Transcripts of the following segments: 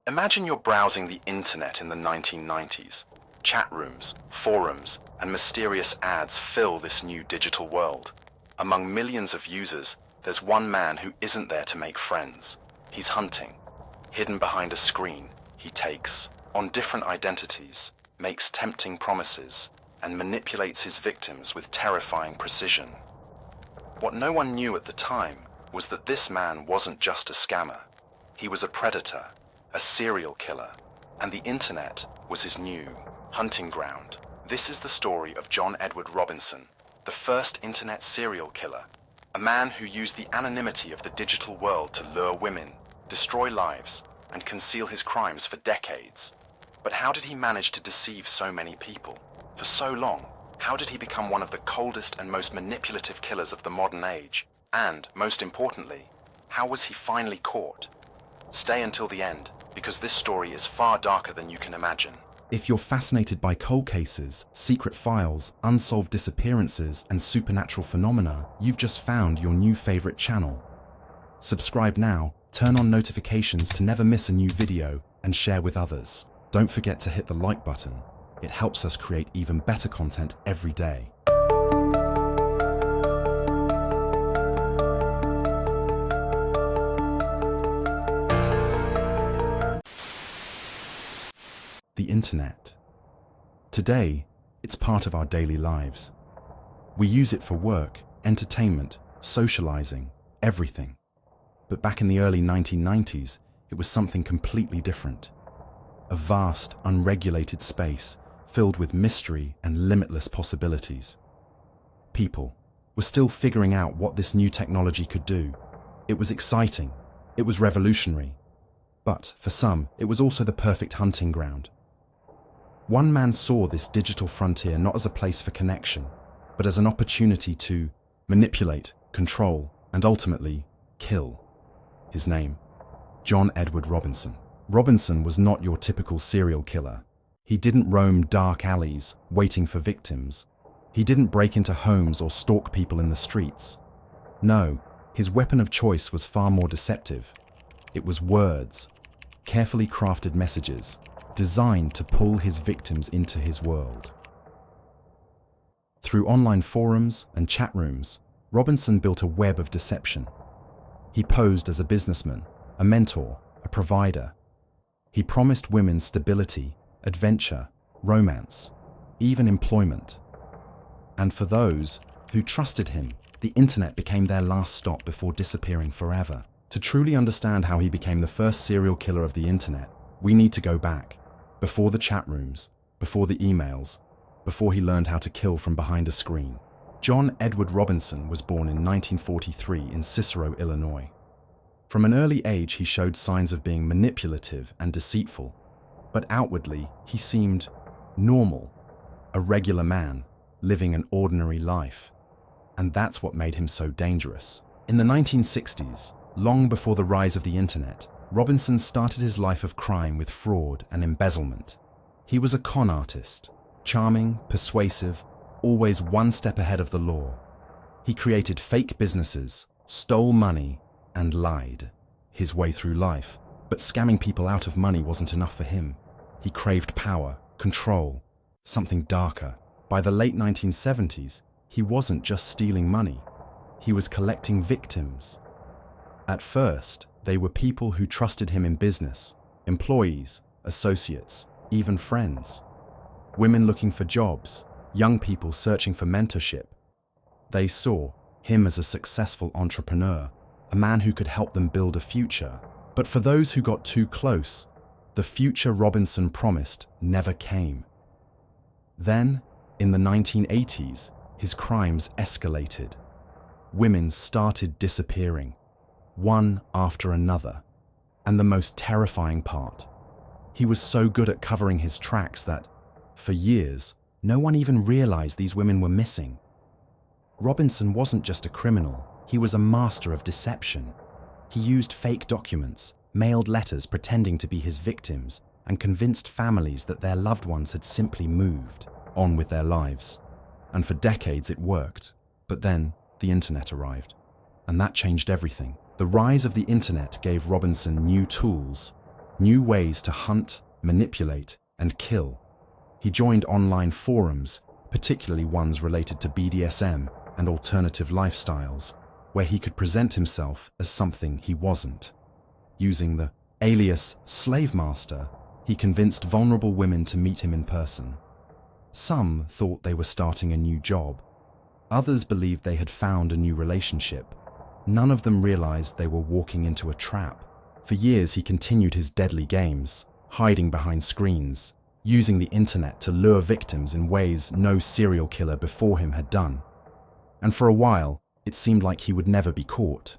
Imagine you're browsing the internet in the 1990s. Chat rooms, forums, and mysterious ads fill this new digital world. Among millions of users, there's one man who isn't there to make friends. He's hunting. Hidden behind a screen, he takes on different identities, makes tempting promises, and manipulates his victims with terrifying precision. What no one knew at the time was that this man wasn't just a scammer. He was a predator, a serial killer, and the internet was his new hunting ground. This is the story of John Edward Robinson, the first internet serial killer, a man who used the anonymity of the digital world to lure women, destroy lives, and conceal his crimes for decades. But how did he manage to deceive so many people? For so long, how did he become one of the coldest and most manipulative killers of the modern age? And, most importantly, how was he finally caught? Stay until the end, because this story is far darker than you can imagine. If you're fascinated by cold cases, secret files, unsolved disappearances, and supernatural phenomena, you've just found your new favorite channel. Subscribe now, turn on notifications to never miss a new video, and share with others. Don't forget to hit the like button. It helps us create even better content every day. The internet. Today, it's part of our daily lives. We use it for work, entertainment, socializing, everything. But back in the early 1990s, it was something completely different. A vast, unregulated space filled with mystery and limitless possibilities. People were still figuring out what this new technology could do. It was exciting, it was revolutionary, but for some, it was also the perfect hunting ground. One man saw this digital frontier not as a place for connection, but as an opportunity to manipulate, control, and ultimately kill. His name, John Edward Robinson. Robinson was not your typical serial killer. He didn't roam dark alleys, waiting for victims. He didn't break into homes or stalk people in the streets. No, his weapon of choice was far more deceptive. It was words, carefully crafted messages, designed to pull his victims into his world. Through online forums and chat rooms, Robinson built a web of deception. He posed as a businessman, a mentor, a provider. He promised women stability, adventure, romance, even employment. And for those who trusted him, the internet became their last stop before disappearing forever. To truly understand how he became the first serial killer of the internet, we need to go back, before the chat rooms, before the emails, before he learned how to kill from behind a screen. John Edward Robinson was born in 1943 in Cicero, Illinois. From an early age, he showed signs of being manipulative and deceitful, but outwardly, he seemed normal, a regular man, living an ordinary life. And that's what made him so dangerous. In the 1960s, long before the rise of the internet, Robinson started his life of crime with fraud and embezzlement. He was a con artist, charming, persuasive, always one step ahead of the law. He created fake businesses, stole money, and lied his way through life. But scamming people out of money wasn't enough for him. He craved power, control, something darker. By the late 1970s, he wasn't just stealing money. He was collecting victims. At first, they were people who trusted him in business, employees, associates, even friends. Women looking for jobs, young people searching for mentorship. They saw him as a successful entrepreneur, a man who could help them build a future. But for those who got too close, the future Robinson promised never came. Then, in the 1980s, his crimes escalated. Women started disappearing, one after another. And the most terrifying part, he was so good at covering his tracks that, for years, no one even realized these women were missing. Robinson wasn't just a criminal, he was a master of deception. He used fake documents, mailed letters pretending to be his victims, and convinced families that their loved ones had simply moved on with their lives. And for decades it worked. But then the internet arrived, and that changed everything. The rise of the internet gave Robinson new tools, new ways to hunt, manipulate, and kill. He joined online forums, particularly ones related to BDSM and alternative lifestyles, where he could present himself as something he wasn't. Using the alias Slavemaster, he convinced vulnerable women to meet him in person. Some thought they were starting a new job. Others believed they had found a new relationship. None of them realized they were walking into a trap. For years, he continued his deadly games, hiding behind screens, using the internet to lure victims in ways no serial killer before him had done. And for a while, it seemed like he would never be caught.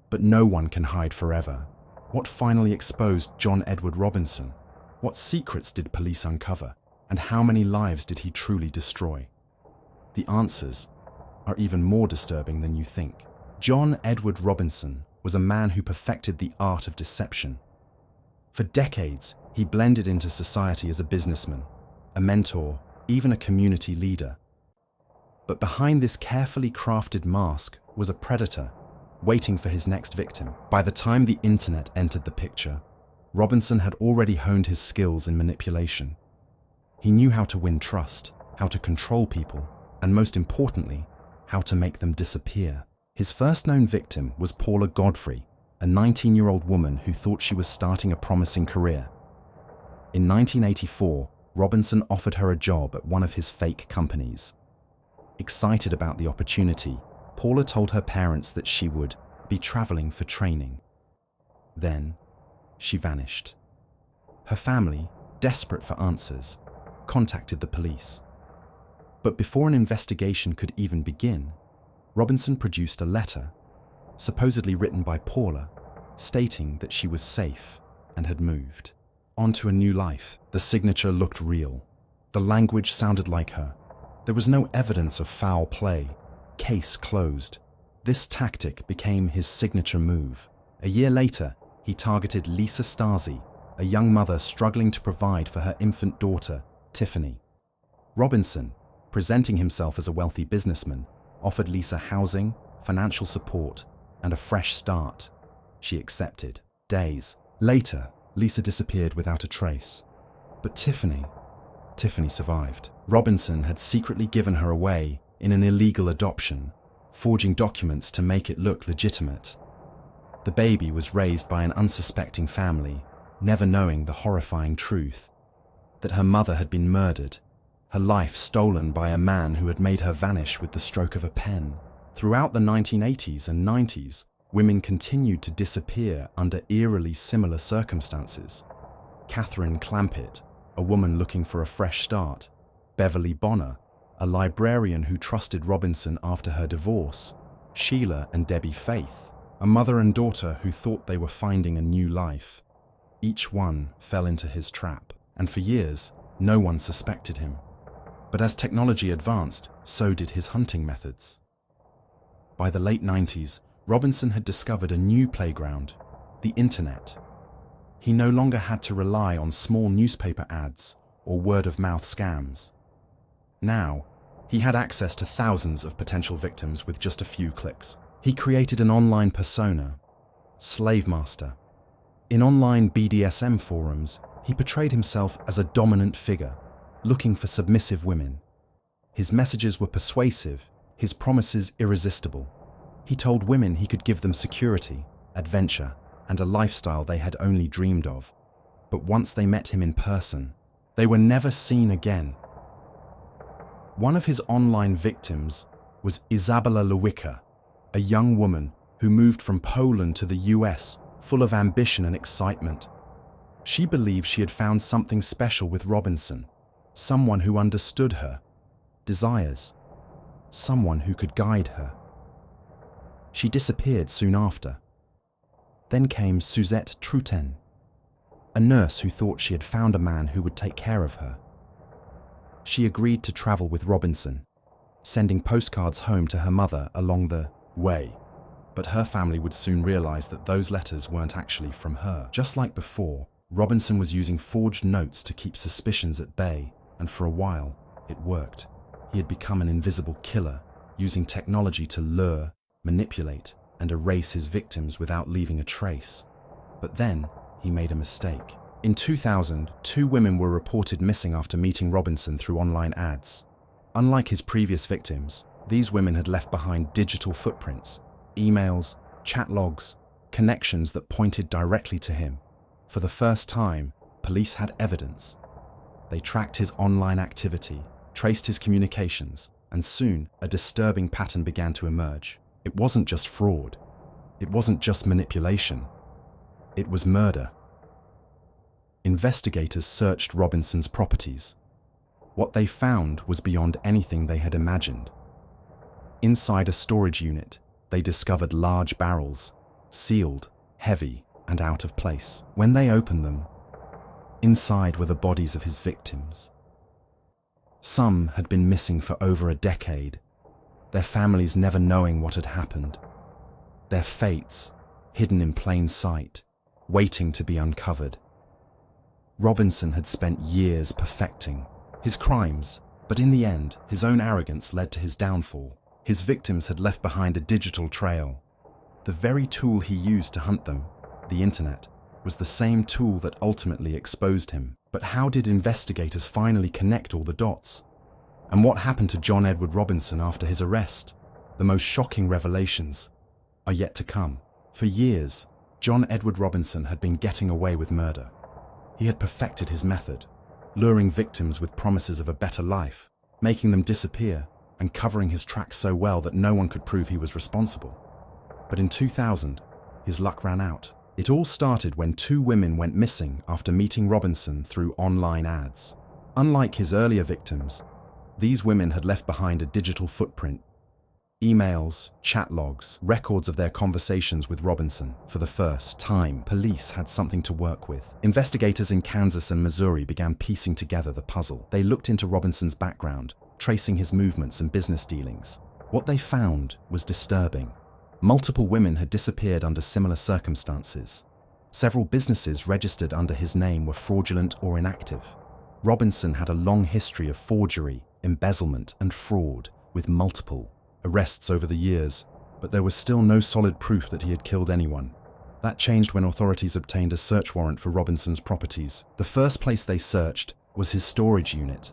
But no one can hide forever. What finally exposed John Edward Robinson? What secrets did police uncover? And how many lives did he truly destroy? The answers are even more disturbing than you think. John Edward Robinson was a man who perfected the art of deception. For decades, he blended into society as a businessman, a mentor, even a community leader. But behind this carefully crafted mask was a predator, waiting for his next victim. By the time the internet entered the picture, Robinson had already honed his skills in manipulation. He knew how to win trust, how to control people, and most importantly, how to make them disappear. His first known victim was Paula Godfrey, a 19-year-old woman who thought she was starting a promising career. In 1984, Robinson offered her a job at one of his fake companies. Excited about the opportunity, Paula told her parents that she would be traveling for training. Then, she vanished. Her family, desperate for answers, contacted the police. But before an investigation could even begin, Robinson produced a letter, supposedly written by Paula, stating that she was safe and had moved on to a new life. The signature looked real. The language sounded like her. There was no evidence of foul play. Case closed. This tactic became his signature move. A year later, he targeted Lisa Stasi, a young mother struggling to provide for her infant daughter, Tiffany. Robinson, presenting himself as a wealthy businessman, offered Lisa housing, financial support, and a fresh start. She accepted. Days later, Lisa disappeared without a trace. But Tiffany survived. Robinson had secretly given her away in an illegal adoption, forging documents to make it look legitimate. The baby was raised by an unsuspecting family, never knowing the horrifying truth that her mother had been murdered, her life stolen by a man who had made her vanish with the stroke of a pen. Throughout the 1980s and 90s, women continued to disappear under eerily similar circumstances. Catherine Clampett, a woman looking for a fresh start; Beverly Bonner, a librarian who trusted Robinson after her divorce; Sheila and Debbie Faith, a mother and daughter who thought they were finding a new life. Each one fell into his trap, and for years, no one suspected him. But as technology advanced, so did his hunting methods. By the late 90s, Robinson had discovered a new playground, the internet. He no longer had to rely on small newspaper ads or word-of-mouth scams. Now, he had access to thousands of potential victims with just a few clicks. He created an online persona, Slavemaster. In online BDSM forums, he portrayed himself as a dominant figure, looking for submissive women. His messages were persuasive, his promises irresistible. He told women he could give them security, adventure, and a lifestyle they had only dreamed of. But once they met him in person, they were never seen again. One of his online victims was Izabela Lewicka, a young woman who moved from Poland to the US, full of ambition and excitement. She believed she had found something special with Robinson, someone who understood her desires, someone who could guide her. She disappeared soon after. Then came Suzette Truten, a nurse who thought she had found a man who would take care of her. She agreed to travel with Robinson, sending postcards home to her mother along the way. But her family would soon realize that those letters weren't actually from her. Just like before, Robinson was using forged notes to keep suspicions at bay, and for a while, it worked. He had become an invisible killer, using technology to lure, manipulate, and erase his victims without leaving a trace. But then, he made a mistake. In 2000, 2 women were reported missing after meeting Robinson through online ads. Unlike his previous victims, these women had left behind digital footprints, emails, chat logs, connections that pointed directly to him. For the first time, police had evidence. They tracked his online activity, traced his communications, and soon a disturbing pattern began to emerge. It wasn't just fraud. It wasn't just manipulation. It was murder. Investigators searched Robinson's properties. What they found was beyond anything they had imagined. Inside a storage unit, they discovered large barrels, sealed, heavy, and out of place. When they opened them, inside were the bodies of his victims. Some had been missing for over a decade, their families never knowing what had happened. Their fates hidden in plain sight, waiting to be uncovered. Robinson had spent years perfecting his crimes, but in the end, his own arrogance led to his downfall. His victims had left behind a digital trail. The very tool he used to hunt them, the internet, was the same tool that ultimately exposed him. But how did investigators finally connect all the dots? And what happened to John Edward Robinson after his arrest? The most shocking revelations are yet to come. For years, John Edward Robinson had been getting away with murder. He had perfected his method, luring victims with promises of a better life, making them disappear, and covering his tracks so well that no one could prove he was responsible. But in 2000, his luck ran out. It all started when 2 women went missing after meeting Robinson through online ads. Unlike his earlier victims, these women had left behind a digital footprint. Emails, chat logs, records of their conversations with Robinson. For the first time, police had something to work with. Investigators in Kansas and Missouri began piecing together the puzzle. They looked into Robinson's background, tracing his movements and business dealings. What they found was disturbing. Multiple women had disappeared under similar circumstances. Several businesses registered under his name were fraudulent or inactive. Robinson had a long history of forgery, embezzlement, and fraud, with multiple arrests over the years, but there was still no solid proof that he had killed anyone. That changed when authorities obtained a search warrant for Robinson's properties. The first place they searched was his storage unit,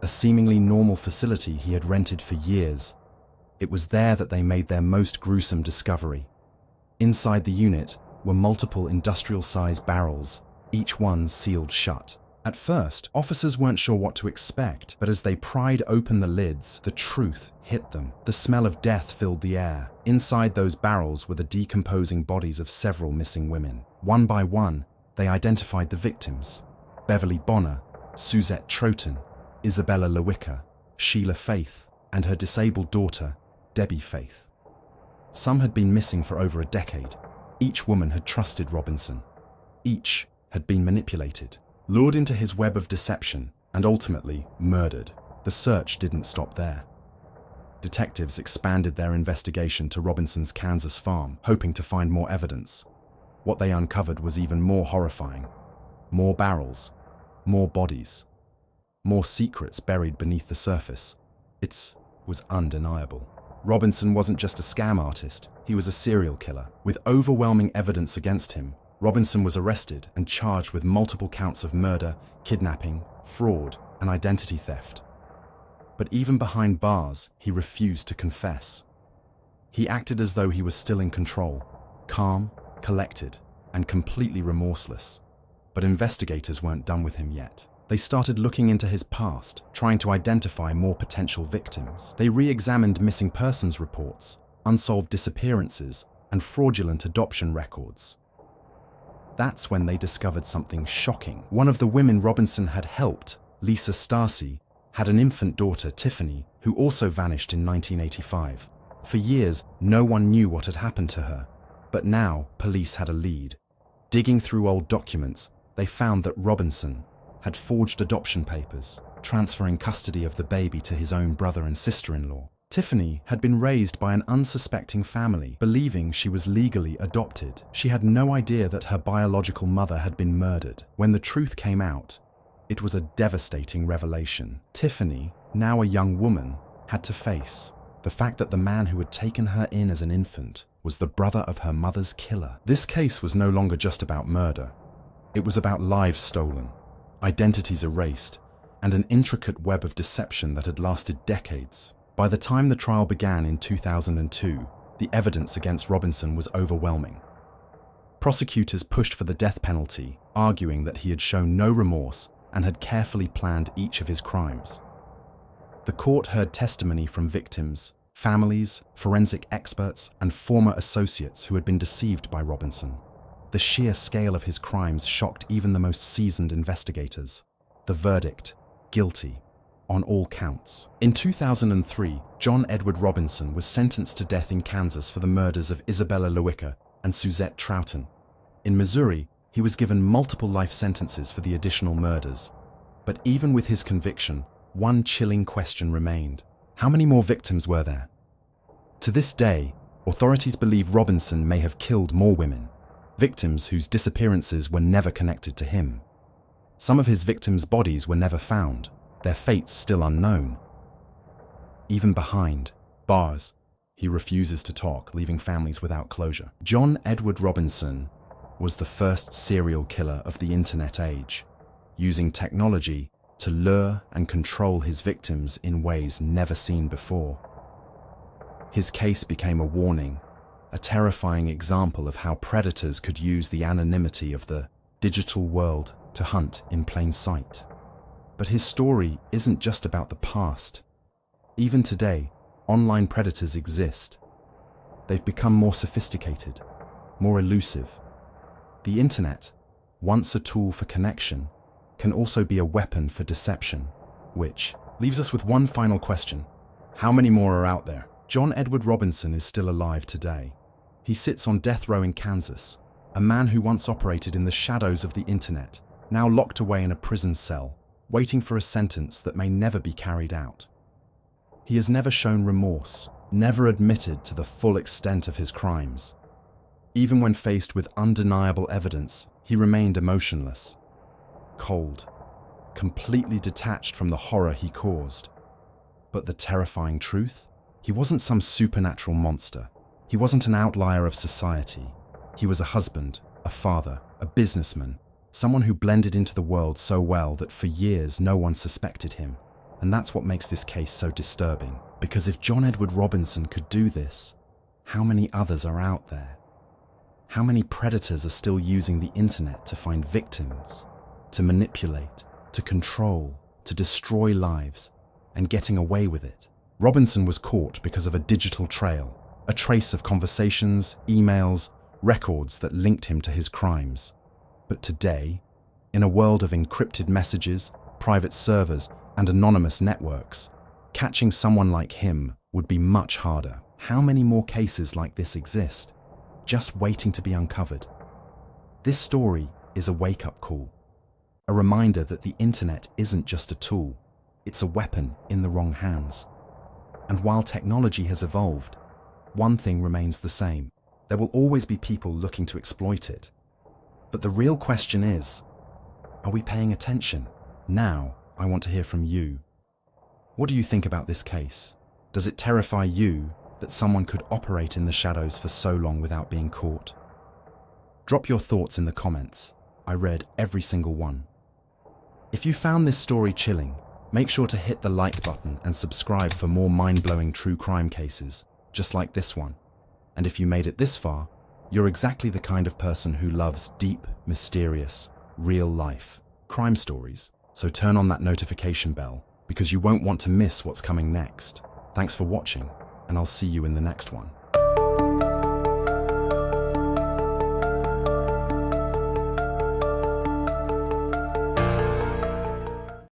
a seemingly normal facility he had rented for years. It was there that they made their most gruesome discovery. Inside the unit were multiple industrial-sized barrels, each one sealed shut. At first, officers weren't sure what to expect, but as they pried open the lids, the truth hit them. The smell of death filled the air. Inside those barrels were the decomposing bodies of several missing women. One by one, they identified the victims: Beverly Bonner, Suzette Troughton, Isabella Lewicker, Sheila Faith, and her disabled daughter, Debbie Faith. Some had been missing for over a decade. Each woman had trusted Robinson. Each had been manipulated, lured into his web of deception, and ultimately murdered. The search didn't stop there. Detectives expanded their investigation to Robinson's Kansas farm, hoping to find more evidence. What they uncovered was even more horrifying. More barrels, more bodies, more secrets buried beneath the surface. It was undeniable. Robinson wasn't just a scam artist, he was a serial killer. With overwhelming evidence against him, Robinson was arrested and charged with multiple counts of murder, kidnapping, fraud, and identity theft. But even behind bars, he refused to confess. He acted as though he was still in control, calm, collected, and completely remorseless. But investigators weren't done with him yet. They started looking into his past, trying to identify more potential victims. They re-examined missing persons reports, unsolved disappearances, and fraudulent adoption records. That's when they discovered something shocking. One of the women Robinson had helped, Lisa Stacy, had an infant daughter, Tiffany, who also vanished in 1985. For years, no one knew what had happened to her. But now, police had a lead. Digging through old documents, they found that Robinson had forged adoption papers, transferring custody of the baby to his own brother and sister-in-law. Tiffany had been raised by an unsuspecting family, believing she was legally adopted. She had no idea that her biological mother had been murdered. When the truth came out, it was a devastating revelation. Tiffany, now a young woman, had to face the fact that the man who had taken her in as an infant was the brother of her mother's killer. This case was no longer just about murder. It was about lives stolen, identities erased, and an intricate web of deception that had lasted decades. By the time the trial began in 2002, the evidence against Robinson was overwhelming. Prosecutors pushed for the death penalty, arguing that he had shown no remorse and had carefully planned each of his crimes. The court heard testimony from victims, families, forensic experts, and former associates who had been deceived by Robinson. The sheer scale of his crimes shocked even the most seasoned investigators. The verdict: guilty, on all counts. In 2003, John Edward Robinson was sentenced to death in Kansas for the murders of Isabella Lewica and Suzette Troughton. In Missouri, he was given multiple life sentences for the additional murders. But even with his conviction, one chilling question remained. How many more victims were there? To this day, authorities believe Robinson may have killed more women, victims whose disappearances were never connected to him. Some of his victims' bodies were never found, their fates still unknown. Even behind bars, he refuses to talk, leaving families without closure. John Edward Robinson was the first serial killer of the internet age, using technology to lure and control his victims in ways never seen before. His case became a warning, a terrifying example of how predators could use the anonymity of the digital world to hunt in plain sight. But his story isn't just about the past. Even today, online predators exist. They've become more sophisticated, more elusive. The internet, once a tool for connection, can also be a weapon for deception, which leaves us with one final question. How many more are out there? John Edward Robinson is still alive today. He sits on death row in Kansas, a man who once operated in the shadows of the internet, now locked away in a prison cell, waiting for a sentence that may never be carried out. He has never shown remorse, never admitted to the full extent of his crimes. Even when faced with undeniable evidence, he remained emotionless, cold, completely detached from the horror he caused. But the terrifying truth? He wasn't some supernatural monster. He wasn't an outlier of society. He was a husband, a father, a businessman, someone who blended into the world so well that for years no one suspected him. And that's what makes this case so disturbing. Because if John Edward Robinson could do this, how many others are out there? How many predators are still using the internet to find victims, to manipulate, to control, to destroy lives, and getting away with it? Robinson was caught because of a digital trail, a trace of conversations, emails, records that linked him to his crimes. But today, in a world of encrypted messages, private servers, and anonymous networks, catching someone like him would be much harder. How many more cases like this exist, just waiting to be uncovered? This story is a wake-up call, a reminder that the internet isn't just a tool, it's a weapon in the wrong hands. And while technology has evolved, one thing remains the same. There will always be people looking to exploit it. But the real question is, are we paying attention? Now, I want to hear from you. What do you think about this case? Does it terrify you that someone could operate in the shadows for so long without being caught? Drop your thoughts in the comments. I read every single one. If you found this story chilling, make sure to hit the like button and subscribe for more mind-blowing true crime cases, just like this one. And if you made it this far, you're exactly the kind of person who loves deep, mysterious, real-life crime stories. So turn on that notification bell, because you won't want to miss what's coming next. Thanks for watching, and I'll see you in the next one.